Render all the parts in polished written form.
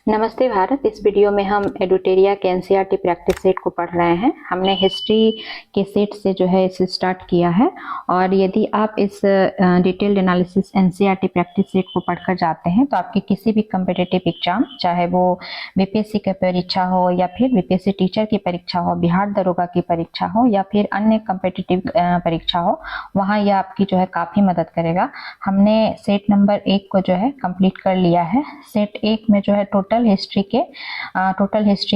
नमस्ते भारत। इस वीडियो में हम एडुटेरिया के एनसीईआरटी प्रैक्टिस सेट को पढ़ रहे हैं। हमने हिस्ट्री के सेट से जो है इसे स्टार्ट किया है और यदि आप इस detailed analysis NCERT practice set को पढ़कर जाते हैं तो आपके किसी भी कम्पिटिटिव एग्जाम, चाहे वो बीपीएससी की परीक्षा हो या फिर बीपीएससी टीचर की परीक्षा हो, बिहार दरोगा की परीक्षा हो या फिर अन्य कम्पिटिटिव परीक्षा हो, वहाँ यह आपकी जो है काफ़ी मदद करेगा। हमने सेट नंबर 1 को जो है कंप्लीट कर लिया है। सेट 1 में जो है टोटल हिस्ट्री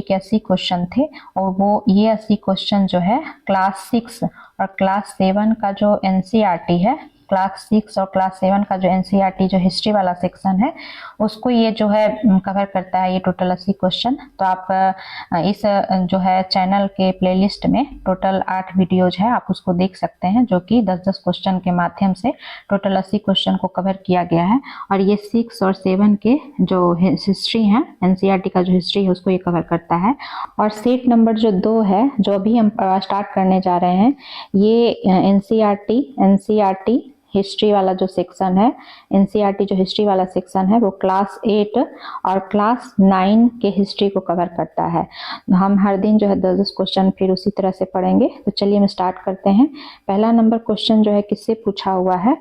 के 80 क्वेश्चन थे और वो ये 80 क्वेश्चन जो है क्लास 6 और क्लास 7 का जो एनसीईआरटी है, क्लास 6 और क्लास 7 का जो एनसीईआरटी जो हिस्ट्री वाला सेक्शन है उसको ये जो है कवर करता है, ये टोटल 80 क्वेश्चन। तो आप इस जो है चैनल के प्लेलिस्ट में टोटल 8 वीडियोज है, आप उसको देख सकते हैं, जो कि 10-10 क्वेश्चन के माध्यम से टोटल 80 क्वेश्चन को कवर किया गया है। और ये 6 और 7 के जो हिस्ट्री है, एनसीईआरटी का जो हिस्ट्री है उसको ये कवर करता है। और सेट नंबर जो 2 है, जो अभी हम स्टार्ट करने जा रहे हैं, ये एनसीईआरटी हिस्ट्री वाला जो सेक्शन है, एनसीईआरटी जो हिस्ट्री वाला सेक्शन है वो क्लास 8 और क्लास 9 के हिस्ट्री को कवर करता है। हम हर दिन जो है 10-10 क्वेश्चन फिर उसी तरह से पढ़ेंगे। तो चलिए हम स्टार्ट करते हैं। पहला नंबर क्वेश्चन जो है किससे पूछा हुआ है,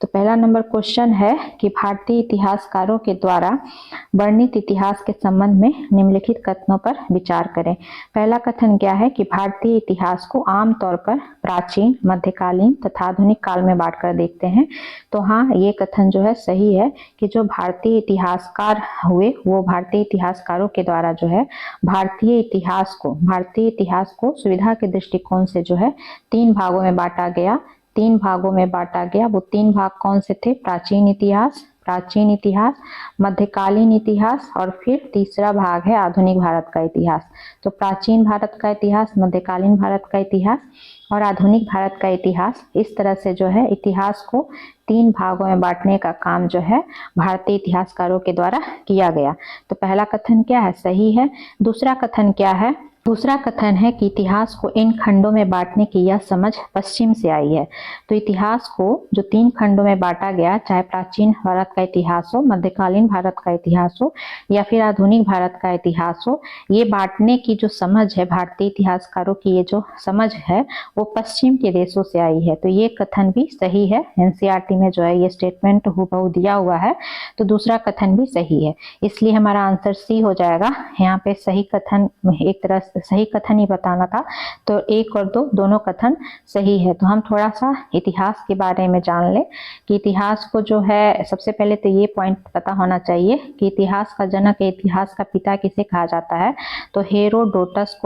तो पहला नंबर क्वेश्चन है कि भारतीय इतिहासकारों के द्वारा वर्णित इतिहास के संबंध में निम्नलिखित कथनों पर विचार करें। पहला कथन क्या है कि भारतीय इतिहास को आमतौर पर प्राचीन, मध्यकालीन तथा आधुनिक काल में बांटकर देखते हैं। तो हाँ, ये कथन जो है सही है कि जो भारतीय इतिहासकार हुए वो भारतीय इतिहासकारों के द्वारा जो है भारतीय इतिहास को सुविधा के दृष्टिकोण से जो है 3 भागों में बांटा गया। वो 3 भाग कौन से थे? प्राचीन इतिहास, मध्यकालीन इतिहास और फिर तीसरा भाग है आधुनिक भारत का इतिहास। तो प्राचीन भारत का इतिहास, मध्यकालीन भारत का इतिहास और आधुनिक भारत का इतिहास, इस तरह से जो है इतिहास को 3 भागों में बांटने का काम जो है भारतीय इतिहासकारों के द्वारा किया गया। तो पहला कथन क्या है? सही है। दूसरा कथन क्या है? दूसरा कथन है कि इतिहास को इन खंडों में बांटने की यह समझ पश्चिम से आई है। तो इतिहास को जो 3 खंडों में बांटा गया, चाहे प्राचीन भारत का इतिहास हो, मध्यकालीन भारत का इतिहास हो या फिर आधुनिक भारत का इतिहास हो, ये बांटने की जो समझ है, भारतीय इतिहासकारों की ये जो समझ है वो पश्चिम के देशों से आई है। तो ये कथन भी सही है। एनसीईआरटी में जो है ये स्टेटमेंट हूबहू दिया हुआ है, तो दूसरा कथन भी सही है। इसलिए हमारा आंसर सी हो जाएगा। यहाँ पे सही कथन, एक तरह से सही कथन ही बताना था, तो 1 और 2 दोनों कथन सही है। तो हम थोड़ा सा इतिहास के बारे में जान ले कि इतिहास को जो है, सबसे पहले तो ये पॉइंट पता होना चाहिए कि इतिहास का जनक, इतिहास का पिता किसे कहा जाता है। तो हेरोडोटस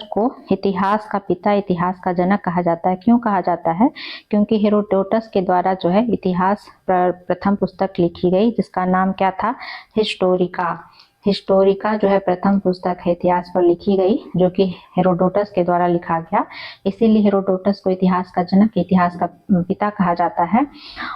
को इतिहास का पिता, इतिहास का जनक कहा जाता है। क्यों कहा जाता है? क्योंकि हेरोडोटस के द्वारा जो है इतिहास पर प्रथम पुस्तक लिखी गई, जिसका नाम क्या था? हिस्टोरिका जो है प्रथम पुस्तक है इतिहास पर लिखी गई, जो कि हेरोडोटस के द्वारा लिखा गया। इसीलिए हेरोडोटस को इतिहास का जनक, इतिहास का पिता कहा जाता है।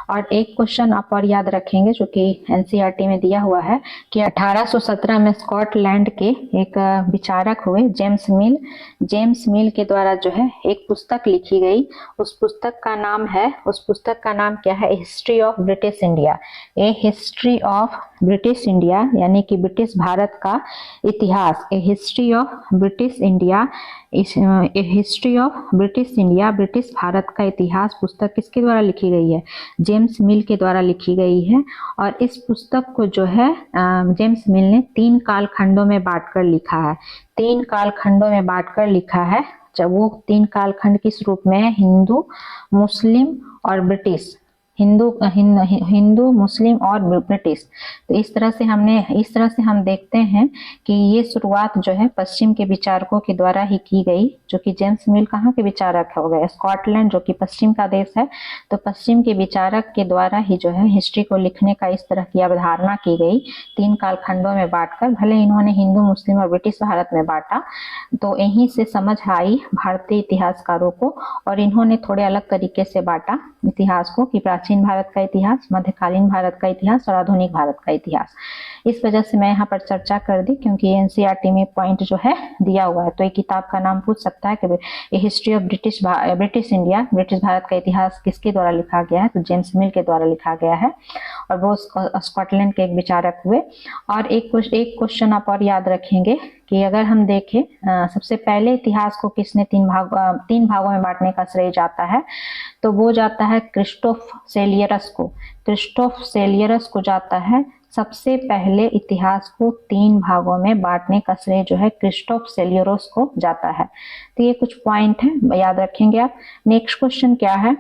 और एक क्वेश्चन आप और याद रखेंगे जो कि एनसीईआरटी में दिया हुआ है कि 1817 में स्कॉटलैंड के एक विचारक हुए जेम्स मिल के द्वारा जो है एक पुस्तक लिखी गई। उस पुस्तक का नाम क्या है? History of British India. History of British India यानी कि ब्रिटिश भारत का इतिहास। History of British India, British Bharat का इतिहास पुस्तक किसके द्वारा लिखी गई है? जेम्स मिल के द्वारा लिखी गई है। और इस पुस्तक को जो है जेम्स मिल ने 3 कालखंडों में बांटकर लिखा है। 3 कालखंडों में बांटकर लिखा है। जब वो 3 कालखंड किस रूप में है? हिंदू, मुस्लिम और ब्रिटिश। हिंदू, मुस्लिम और ब्रिटिश। तो इस तरह से हम देखते हैं कि ये शुरुआत जो है पश्चिम के विचारकों के द्वारा ही की गई, जो कि जेम्स मिल कहाँ के विचारक हो गए? स्कॉटलैंड, जो कि पश्चिम का देश है। तो पश्चिम के विचारक के द्वारा ही जो है हिस्ट्री को लिखने का इस तरह की अवधारणा की गई, 3 कालखंडों में बांटकर। भले इन्होंने हिंदू, मुस्लिम और ब्रिटिश भारत में बांटा, तो यहीं से समझ आई भारतीय इतिहासकारों को, और इन्होंने थोड़े अलग तरीके से बांटा इतिहास को कि प्राचीन प्राचीन भारत का इतिहास, मध्यकालीन भारत का इतिहास और आधुनिक भारत का इतिहास। इस वजह से मैं यहाँ पर चर्चा कर दी, क्योंकि एनसीईआरटी में पॉइंट जो है दिया हुआ है। तो ये किताब का नाम पूछ सकता है कि history of British India, British Bharat का इतिहास किसके द्वारा लिखा गया है, तो जेम्स मिल के द्वारा लिखा गया है, और वो स्कॉटलैंड के एक विचारक हुए। और एक क्वेश्चन आप और याद रखेंगे कि अगर हम देखें सबसे पहले इतिहास को किसने तीन भागों में बांटने का श्रेय जाता है, तो वो जाता है क्रिस्टोफ सेलियरस को। क्रिस्टोफ सेलियरस को जाता है सबसे पहले इतिहास को 3 भागों में बांटने का श्रेय जो है क्रिस्टोफ सेलियरस को जाता है। तो ये कुछ पॉइंट है, याद रखेंगे आप। नेक्स्ट क्वेश्चन क्या है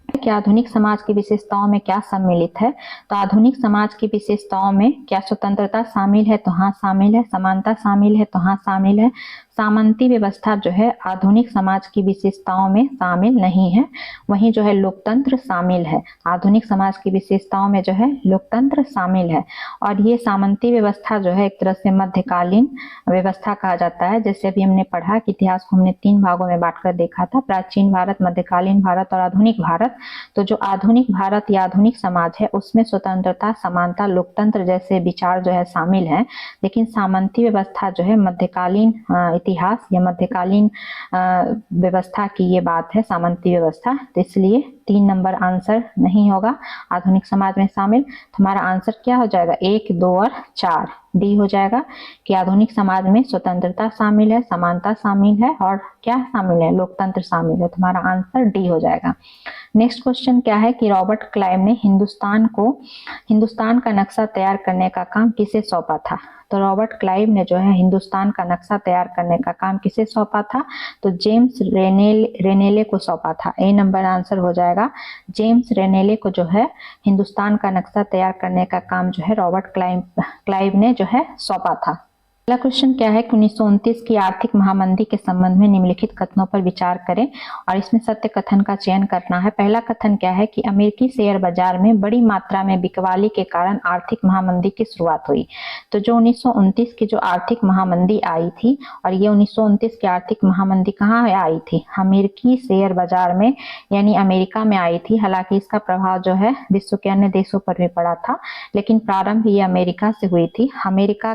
कि आधुनिक समाज की विशेषताओं में क्या सम्मिलित है। तो आधुनिक समाज की विशेषताओं में क्या स्वतंत्रता शामिल है, तो हाँ शामिल है। समानता शामिल है, तो हाँ शामिल है। सामंती व्यवस्था जो है आधुनिक समाज की विशेषताओं में शामिल नहीं है। वहीं जो है लोकतंत्र शामिल है। आधुनिक समाज की विशेषताओं में जो है लोकतंत्र शामिल है। और ये सामंती व्यवस्था जो है एक तरह से मध्यकालीन व्यवस्था कहा जाता है। जैसे अभी हमने पढ़ा कि इतिहास को हमने 3 भागों में बांटकर देखा था, प्राचीन भारत, मध्यकालीन भारत और आधुनिक भारत। तो जो आधुनिक भारत या आधुनिक समाज है उसमें स्वतंत्रता, समानता, लोकतंत्र जैसे विचार जो है शामिल है। लेकिन सामंती व्यवस्था जो है मध्यकालीन इतिहास या मध्यकालीन व्यवस्था की ये बात है, सामंती व्यवस्था। तो इसलिए 3 नंबर आंसर नहीं होगा आधुनिक समाज में शामिल। तो हमारा आंसर क्या हो जाएगा, 1, 2 और 4 डी हो जाएगा कि आधुनिक समाज में स्वतंत्रता शामिल है, समानता शामिल है और क्या शामिल है, लोकतंत्र शामिल है। तो हमारा आंसर डी हो जाएगा। नेक्स्ट क्वेश्चन क्या है कि रॉबर्ट क्लाइव ने हिंदुस्तान का नक्शा तैयार करने का काम किसे सौंपा था। तो रॉबर्ट क्लाइव ने जो है हिंदुस्तान का नक्शा तैयार करने का काम किसे सौंपा था, तो जेम्स रेनेले को सौंपा था। ए नंबर आंसर हो जाएगा। जेम्स रेनेले को जो है हिंदुस्तान का नक्शा तैयार करने का काम जो है रॉबर्ट क्लाइव ने जो है सौंपा था। अगला क्वेश्चन क्या है कि 1929 की आर्थिक महामंदी के संबंध में निम्नलिखित कथनों पर विचार करें और इसमें सत्य कथन का चयन करना है। पहला कथन क्या है कि अमेरिकी शेयर बाजार में बड़ी मात्रा में बिकवाली के कारण आर्थिक महामंदी की शुरुआत हुई। तो जो 1929 की जो आर्थिक महामंदी आई थी, और ये 1929 की आर्थिक महामंदी कहाँ आई थी, अमेरिकी शेयर बाजार में यानी अमेरिका में आई थी। हालांकि इसका प्रभाव जो है विश्व के अन्य देशों पर भी पड़ा था, लेकिन प्रारंभ ये अमेरिका से हुई थी। अमेरिका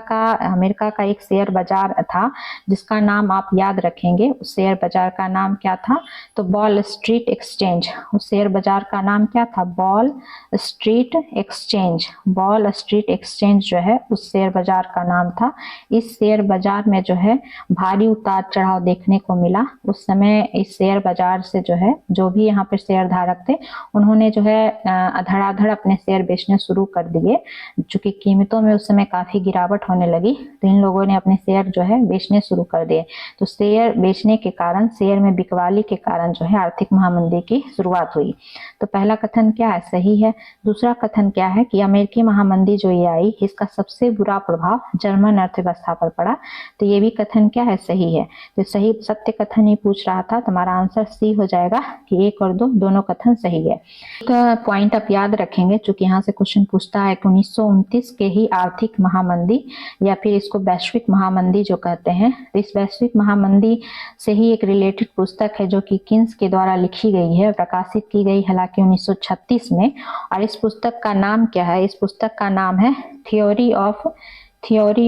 का एक शेयर बाजार था जिसका नाम आप याद रखेंगे। उस शेयर बाजार का नाम क्या था, तो वॉल स्ट्रीट एक्सचेंज। उस शेयर बाजार का नाम क्या था, wall street exchange. Wall street exchange जो है उस शेयर बाजार का नाम था। इस शेयर बाजार में जो है भारी उतार चढ़ाव देखने को मिला। उस समय इस शेयर बाजार से जो है जो भी यहाँ पे शेयर धारक थे उन्होंने जो है धड़ाधड़ अपने शेयर बेचने शुरू कर दिए। चूंकि कीमतों में उस समय काफी गिरावट होने लगी तो इन लोगों ने अपने शेयर जो है बेचने शुरू कर दिए। तो शेयर बेचने के कारण, शेयर में बिकवाली के कारण जो है आर्थिक महामंदी की शुरुआत हुई। तो पहला कथन क्या है, सही है। दूसरा कथन क्या है कि अमेरिकी महामंदी जो ये आई इसका सबसे बुरा प्रभाव जर्मन अर्थव्यवस्था पर पड़ा। तो ये भी कथन क्या है, सही है। तो सही सत्य कथन ही पूछ रहा था, तो हमारा आंसर सी हो जाएगा कि 1 और 2 दोनों कथन सही है। तो पॉइंट आप याद रखेंगे, चूंकि यहाँ से क्वेश्चन पूछता है कि 1929 के ही आर्थिक महामंदी या फिर इसको वैश्विक महामंदी जो कहते हैं। तो इस वैश्विक महामंदी से ही एक रिलेटेड पुस्तक है जो कि किन्स के द्वारा लिखी गई है, प्रकाशित की गई हालांकि 1936 में। और इस पुस्तक का नाम क्या है, इस पुस्तक का नाम है theory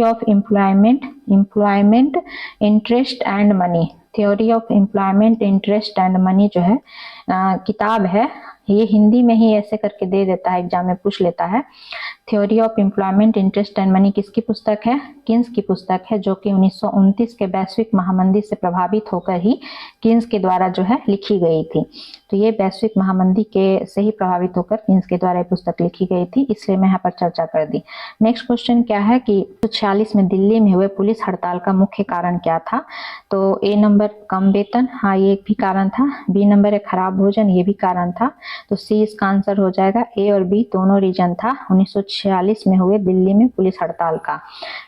of employment interest and money. Theory of employment interest and money जो है किताब है। ये हिंदी में ही ऐसे करके दे देता है, एग्जाम में पूछ लेता है। Theory of employment interest and money किसकी पुस्तक है, किन्स की पुस्तक है, जो कि 1929 के वैश्विक महामंदी से प्रभावित होकर ही किन्स के द्वारा जो है लिखी गई थी। तो ये वैश्विक महामंदी के से ही प्रभावित होकर किन्स के द्वारा पुस्तक लिखी गई थी, इसलिए मैं यहाँ पर चर्चा कर दी। नेक्स्ट क्वेश्चन क्या है कि 1946 में दिल्ली में हुए पुलिस हड़ताल का मुख्य कारण क्या था। तो ए नंबर कम वेतन, हाँ ये भी कारण था। बी नंबर है खराब भोजन, ये भी कारण था। तो सी इसका आंसर हो जाएगा। ए और बी दोनों रीजन था 1946 में हुए दिल्ली में पुलिस हड़ताल का।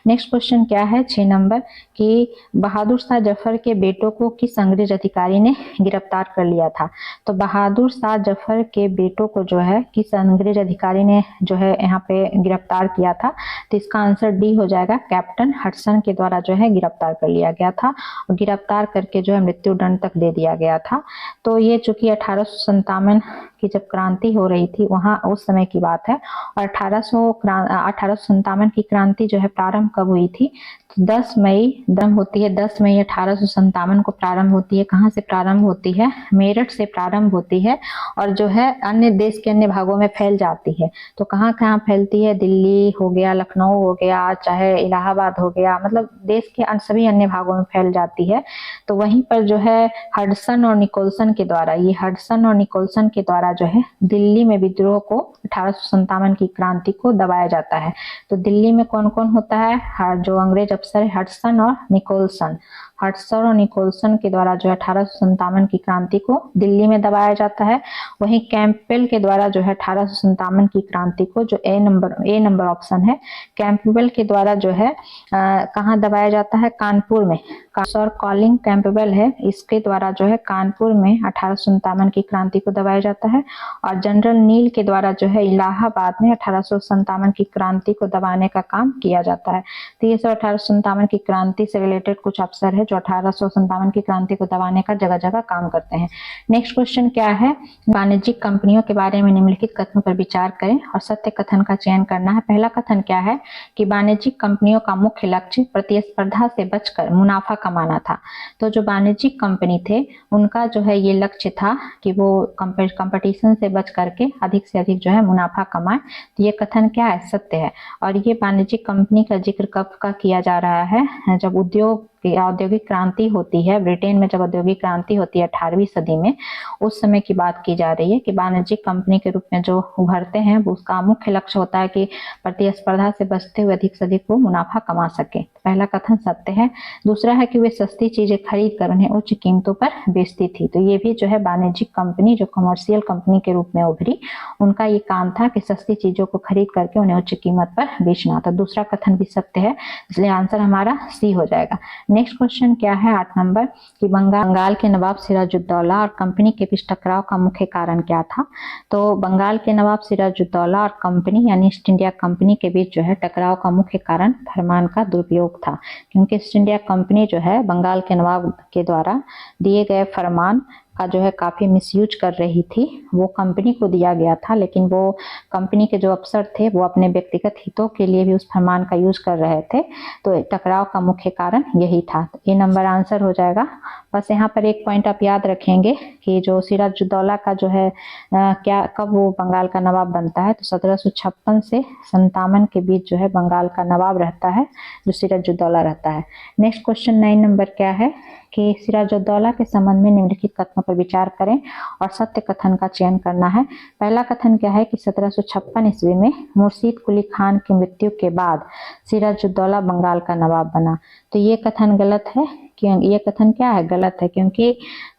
नेक्स्ट क्वेश्चन क्या है 6 नंबर कि बहादुर शाह जफर के बेटों को किस अंग्रेज अधिकारी ने गिरफ्तार कर लिया था। तो बहादुर शाह जफर के बेटों को जो है किस अंग्रेज अधिकारी ने जो है यहाँ पे गिरफ्तार किया था। तो इसका आंसर डी हो जाएगा, कैप्टन हडसन के द्वारा जो है गिरफ्तार कर लिया गया था और गिरफ्तार करके जो है मृत्यु दंड तक दे दिया गया था। तो ये चूंकि 1857 की जब क्रांति हो रही थी वहाँ उस समय की बात है। और 1857 की क्रांति जो है प्रारंभ कब हुई थी? 10 मई होती है, 10 मई 1857 को प्रारंभ होती है। कहाँ से प्रारंभ होती है? मेरठ से प्रारंभ होती है और जो है अन्य देश के अन्य भागों में फैल जाती है। तो कहाँ कहाँ फैलती है? दिल्ली हो गया, लखनऊ हो गया, चाहे इलाहाबाद हो गया, मतलब देश के सभी अन्य भागों में फैल जाती है। तो वहीं पर जो है हडसन और निकोलसन के द्वारा, ये हडसन और निकोलसन के द्वारा जो है दिल्ली में विद्रोह को 1857 की क्रांति को दबाया जाता है। तो दिल्ली में कौन कौन होता है? जो अंग्रेज अफसर हडसन और निकोलसन, हडसन और निकोलसन के द्वारा जो है 1857 की क्रांति को दिल्ली में दबाया जाता है। वहीं कैंपबेल के द्वारा जो है 1857 की क्रांति को, जो ए नंबर ऑप्शन है, कैंपबेल के द्वारा जो है कहाँ दबाया जाता है? कानपुर में। सर कॉलिंग कैंपबेल है, इसके द्वारा जो है कानपुर में 1857 की क्रांति को दबाया जाता है। और जनरल नील के द्वारा जो है इलाहाबाद में 1857 की क्रांति को दबाने का काम किया जाता है। तो ये सब 1857 की क्रांति से रिलेटेड कुछ अफसर है जो 1857 की क्रांति को दबाने का जगह जगह काम करते हैं। नेक्स्ट क्वेश्चन क्या है? वाणिज्यिक कंपनियों के बारे में निम्नलिखित कथनों पर विचार करें और सत्य कथन का चयन करना है। पहला कथन क्या है कि वाणिज्यिक कंपनियों का मुख्य लक्ष्य प्रतिस्पर्धा से बचकर मुनाफा कमाना था। तो जो वाणिज्यिक कंपनी थे उनका जो है ये लक्ष्य था कि वो कंपटीशन से बच करके अधिक से अधिक जो है मुनाफा कमाए। तो ये कथन क्या है? सत्य है। और ये वाणिज्यिक कंपनी का जिक्र कब का किया जा रहा है? जब औद्योगिक क्रांति होती है ब्रिटेन में, जब औद्योगिक क्रांति होती है 18वीं सदी में, उस समय की बात की जा रही है कि वाणिज्यिक कंपनी के रूप में जो उभरते हैं वो उसका मुख्य लक्ष्य होता है कि प्रतिस्पर्धा से बचते हुए अधिक से अधिक वो मुनाफा कमा सके। पहला कथन सत्य है। दूसरा है कि वे सस्ती चीजें खरीद कर उन्हें उच्च कीमतों पर बेचती थी। तो ये भी जो है वाणिज्यिक कंपनी जो कमर्शियल कंपनी के रूप में उभरी, उनका ये काम था कि सस्ती चीजों को खरीद करके उन्हें उच्च कीमत पर बेचना। तो दूसरा कथन भी सत्य है, इसलिए आंसर हमारा सी हो जाएगा। नेक्स्ट क्वेश्चन क्या है 8 नंबर कि बंगाल के नवाब सिराजुद्दौला और कंपनी के बीच टकराव का मुख्य कारण क्या था? तो बंगाल के नवाब सिराजुद्दौला और कंपनी यानी ईस्ट इंडिया कंपनी के बीच जो है टकराव का मुख्य कारण फरमान का दुरुपयोग था, क्योंकि ईस्ट इंडिया कंपनी जो है बंगाल के नवाब के द्वारा दिए गए फरमान का जो है काफी मिसयूज कर रही थी। वो कंपनी को दिया गया था, लेकिन वो कंपनी के जो अफसर थे वो अपने व्यक्तिगत हितों के लिए भी उस फरमान का यूज कर रहे थे। तो टकराव का मुख्य कारण यही था। तो ये नंबर आंसर हो जाएगा। बस यहाँ पर एक पॉइंट आप याद रखेंगे कि जो सिराजुद्दौला का जो है कब वो बंगाल का नवाब बनता है? तो 1756 से 57 के बीच जो है बंगाल का नवाब रहता है, जो सिराजुद्दौला रहता है। नेक्स्ट क्वेश्चन 9 नंबर क्या है कि सिराजुद्दौला के संबंध में निम्नलिखित कथनों पर विचार करें और सत्य कथन का चयन करना है। पहला कथन क्या है कि 1756 ईस्वी में मुर्शीद कुली खान की मृत्यु के बाद सिराजुद्दौला बंगाल का नवाब बना। तो ये कथन गलत है। ये कथन क्या है? गलत है, क्योंकि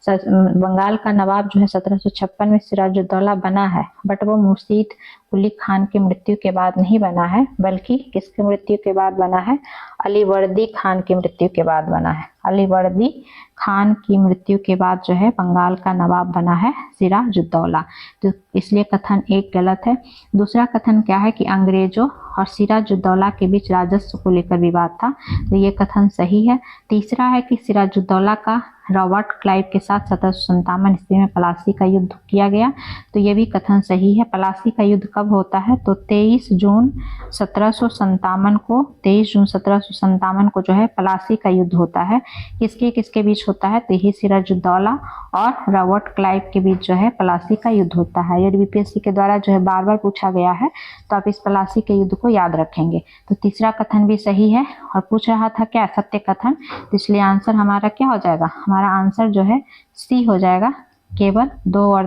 बंगाल का नवाब जो है 1756 में सिराजुद्दौला बना है, बट वो मुर्शीद कुली खान की मृत्यु के बाद नहीं बना है, बल्कि किसकी मृत्यु के बाद बना है? अलीवर्दी खान की मृत्यु के बाद बना है। अलीवर्दी खान की मृत्यु के बाद जो है बंगाल का नवाब बना है सिराजुद्दौला। तो इसलिए कथन एक गलत है। दूसरा कथन क्या है कि अंग्रेजों और सिराजुद्दौला के बीच राजस्व को लेकर विवाद था। तो ये कथन सही है। तीसरा है कि सिराजुद्दौला का रॉबर्ट क्लाइव के साथ 1757 ईस्वी में पलासी का युद्ध किया गया। तो ये भी कथन सही है। पलासी का युद्ध कब होता है? तो 23 जून 1757 को जो है पलासी का युद्ध होता है। किसके बीच होता है? तो यही सिराजुद्दौला और रॉबर्ट क्लाइव के बीच जो है पलासी का युद्ध होता है। यदि बीपीएससी के द्वारा जो है बार बार पूछा गया है तो आप इस पलासी के युद्ध को याद रखेंगे। तो तीसरा कथन भी सही है और पूछ रहा था क्या? सत्य कथन। तो इसलिए आंसर हमारा क्या हो जाएगा? हमारा आंसर जो है सी हो जाएगा। केवल 2 और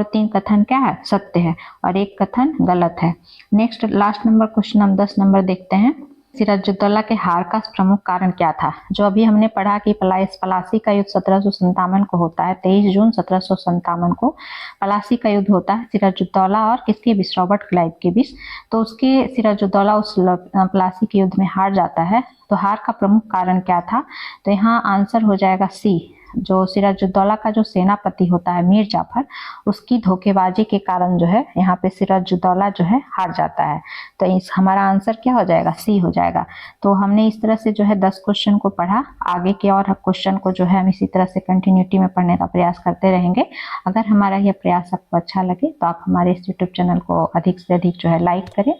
3 कथन क्या है? सत्य है और एक कथन गलत है। नेक्स्ट लास्ट नंबर क्वेश्चन हम 10 नंबर देखते हैं। सिराजुद्दौला के हार का प्रमुख कारण क्या था? जो अभी हमने पढ़ा कि पलासी का युद्ध 1757 को होता है। 23 जून 1757 को पलासी का युद्ध होता है सिराजुद्दौला और किसके बीच? रॉबर्ट क्लाइव के बीच। तो उसके सिराजुद्दौला उस पलासी के युद्ध में हार जाता है। तो हार का प्रमुख कारण क्या था? तो यहाँ आंसर हो जाएगा सी। जो सिराजुद्दौला का जो सेनापति होता है मीर जाफर, उसकी धोखेबाजी के कारण जो है यहाँ पे सिराजुद्दौला जो है हार जाता है। तो इस हमारा आंसर क्या हो जाएगा, सी हो जाएगा। तो हमने इस तरह से जो है 10 क्वेश्चन को पढ़ा। आगे के और क्वेश्चन को जो है हम इसी तरह से कंटिन्यूटी में पढ़ने का प्रयास करते रहेंगे। अगर हमारा यह प्रयास आपको अच्छा लगे तो आप हमारे इस यूट्यूब चैनल को अधिक से अधिक जो है लाइक करें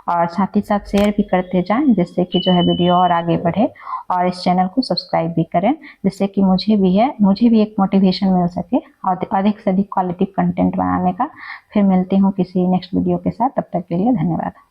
और साथ ही साथ शेयर भी करते जाएं, जिससे कि जो है वीडियो और आगे बढ़े, और इस चैनल को सब्सक्राइब भी करें, जिससे कि मुझे भी एक मोटिवेशन मिल सके और अधिक से अधिक क्वालिटी कंटेंट बनाने का। फिर मिलती हूँ किसी नेक्स्ट वीडियो के साथ, तब तक के लिए धन्यवाद।